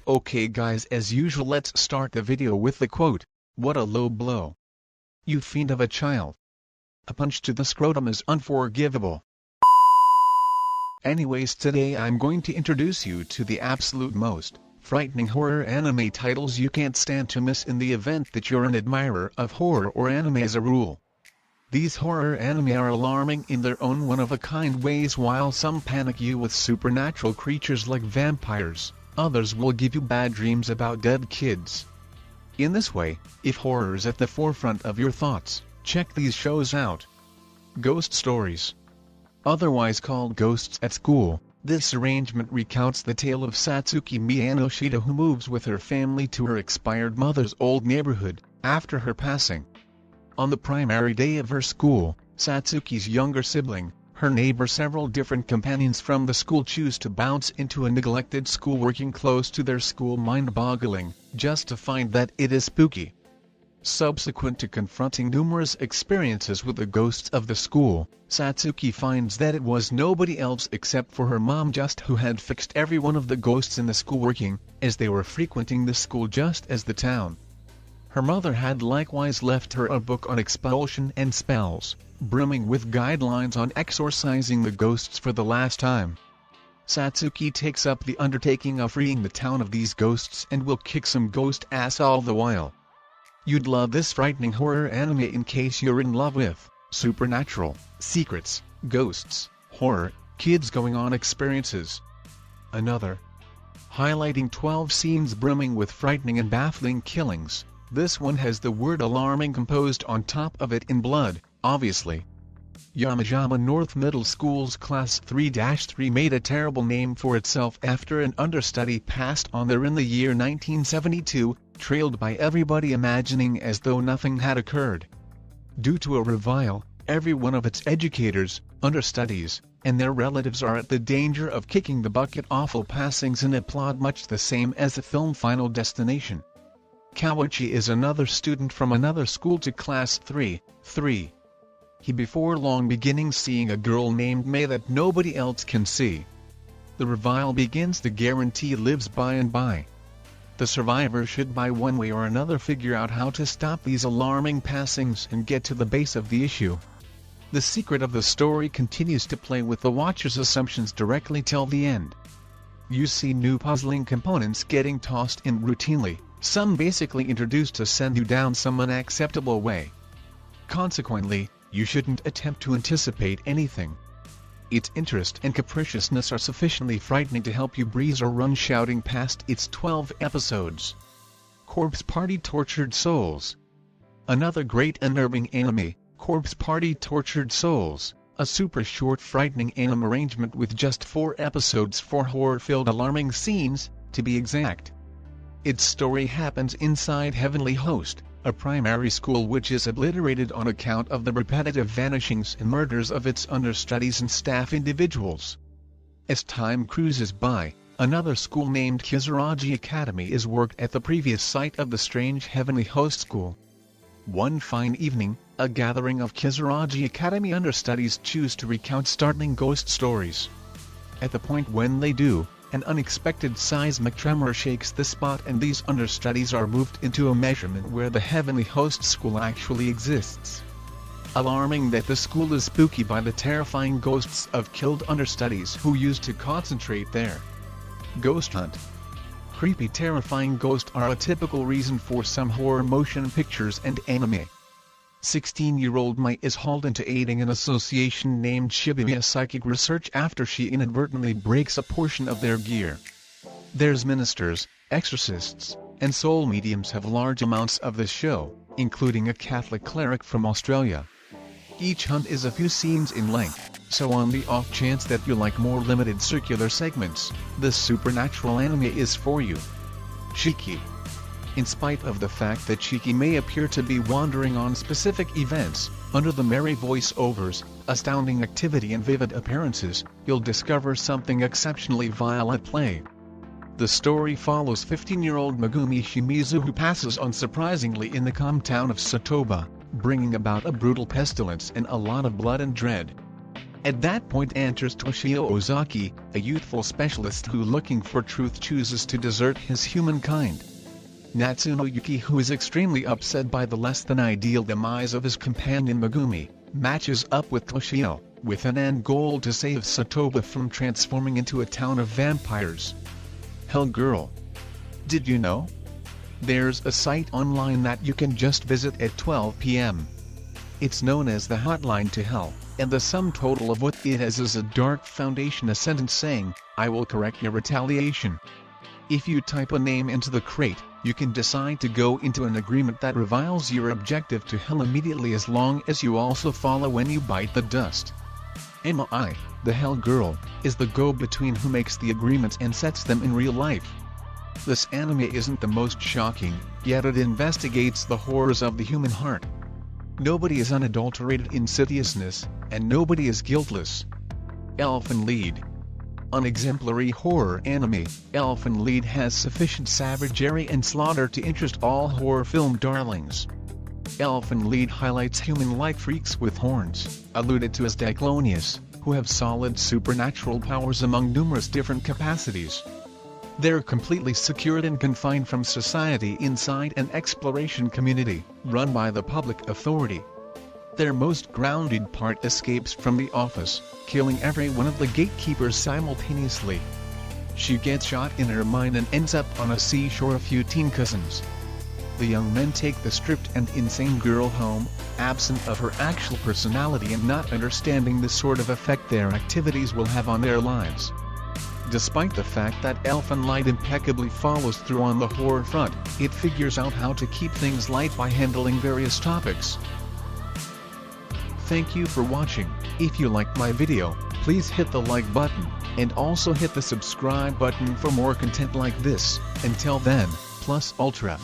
Okay guys, as usual let's start the video with the quote. What a low blow. You fiend of a child. A punch to the scrotum is unforgivable. Anyways, today I'm going to introduce you to the absolute most frightening horror anime titles you can't stand to miss in the event that you're an admirer of horror or anime as a rule. These horror anime are alarming in their own one-of-a-kind ways. While some panic you with supernatural creatures like vampires, others will give you bad dreams about dead kids. In this way, if horror is at the forefront of your thoughts, check these shows out. Ghost Stories. Otherwise called Ghosts at School, this arrangement recounts the tale of Satsuki Miyanoshita, who moves with her family to her expired mother's old neighborhood after her passing. On the primary day of her school, Satsuki's younger sibling, her neighbor, several different companions from the school choose to bounce into a neglected school working close to their school, mind-boggling, just to find that it is spooky. Subsequent to confronting numerous experiences with the ghosts of the school, Satsuki finds that it was nobody else except for her mom just who had fixed every one of the ghosts in the school, working as they were frequenting the school just as the town. Her mother had likewise left her a book on expulsion and spells, brimming with guidelines on exorcising the ghosts for the last time. Satsuki takes up the undertaking of freeing the town of these ghosts and will kick some ghost ass all the while. You'd love this frightening horror anime in case you're in love with supernatural, secrets, ghosts, horror, kids going on experiences. Another. Highlighting 12 scenes brimming with frightening and baffling killings. This one has the word alarming composed on top of it in blood, obviously. Yamajima North Middle School's Class 3-3 made a terrible name for itself after an understudy passed on there in the year 1972, trailed by everybody imagining as though nothing had occurred. Due to a revile, every one of its educators, understudies, and their relatives are at the danger of kicking the bucket. Awful passings in a plot much the same as the film Final Destination. Kawachi is another student from another school to Class 3-3. He before long beginning seeing a girl named May that nobody else can see. The revile begins. The guarantee lives by and by. The survivor should by one way or another figure out how to stop these alarming passings and get to the base of the issue. The secret of the story continues to play with the watcher's assumptions directly till the end. You see new puzzling components getting tossed in routinely, some basically introduced to send you down some unacceptable way. Consequently, you shouldn't attempt to anticipate anything. Its interest and capriciousness are sufficiently frightening to help you breeze or run shouting past its 12 episodes. Corpse Party Tortured Souls. Another great unnerving anime, Corpse Party Tortured Souls, a super short frightening anime arrangement with just 4 episodes for horror-filled alarming scenes, to be exact. Its story happens inside Heavenly Host, a primary school which is obliterated on account of the repetitive vanishings and murders of its understudies and staff individuals. As time cruises by, another school named Kizuragi Academy is worked at the previous site of the strange Heavenly Host school. One fine evening, a gathering of Kizuragi Academy understudies choose to recount startling ghost stories. At the point when they do, an unexpected seismic tremor shakes the spot and these understudies are moved into a measurement where the Heavenly Host school actually exists. Alarming that the school is spooky by the terrifying ghosts of killed understudies who used to concentrate there. Ghost hunt. Creepy, terrifying ghosts are a typical reason for some horror motion pictures and anime. 16-year-old Mai is hauled into aiding an association named Shibuya Psychic Research after she inadvertently breaks a portion of their gear. There's ministers, exorcists, and soul mediums have large amounts of this show, including a Catholic cleric from Australia. Each hunt is a few scenes in length, so on the off chance that you like more limited circular segments, this supernatural anime is for you. Shiki. In spite of the fact that Shiki may appear to be wandering on specific events, under the merry voice-overs, astounding activity and vivid appearances, you'll discover something exceptionally vile at play. The story follows 15-year-old Megumi Shimizu who passes unsurprisingly in the calm town of Satoba, bringing about a brutal pestilence and a lot of blood and dread. At that point enters Toshio Ozaki, a youthful specialist who, looking for truth, chooses to desert his humankind. Natsuno Yuki, who is extremely upset by the less than ideal demise of his companion Megumi, matches up with Toshio, with an end goal to save Satoba from transforming into a town of vampires. Hell Girl. Did you know? There's a site online that you can just visit at 12 p.m. It's known as the Hotline to Hell, and the sum total of what it has is a Dark Foundation, a sentence saying, "I will correct your retaliation." If you type a name into the crate, you can decide to go into an agreement that reveals your objective to hell immediately, as long as you also follow when you bite the dust. Mai, the Hell Girl, is the go-between who makes the agreements and sets them in real life. This anime isn't the most shocking, yet it investigates the horrors of the human heart. Nobody is unadulterated insidiousness, and nobody is guiltless. Elfen Lied. An exemplary horror anime, Elfen Lied has sufficient savagery and slaughter to interest all horror film darlings. Elfen Lied highlights human-like freaks with horns, alluded to as Diclonius, who have solid supernatural powers among numerous different capacities. They're completely secured and confined from society inside an exploration community, run by the public authority. Their most grounded part escapes from the office, killing every one of the gatekeepers simultaneously. She gets shot in her mind and ends up on a seashore of few teen cousins. The young men take the stripped and insane girl home, absent of her actual personality and not understanding the sort of effect their activities will have on their lives. Despite the fact that Elfen Lied impeccably follows through on the horror front, it figures out how to keep things light by handling various topics. Thank you for watching. If you liked my video, please hit the like button, and also hit the subscribe button for more content like this. Until then, plus ultra.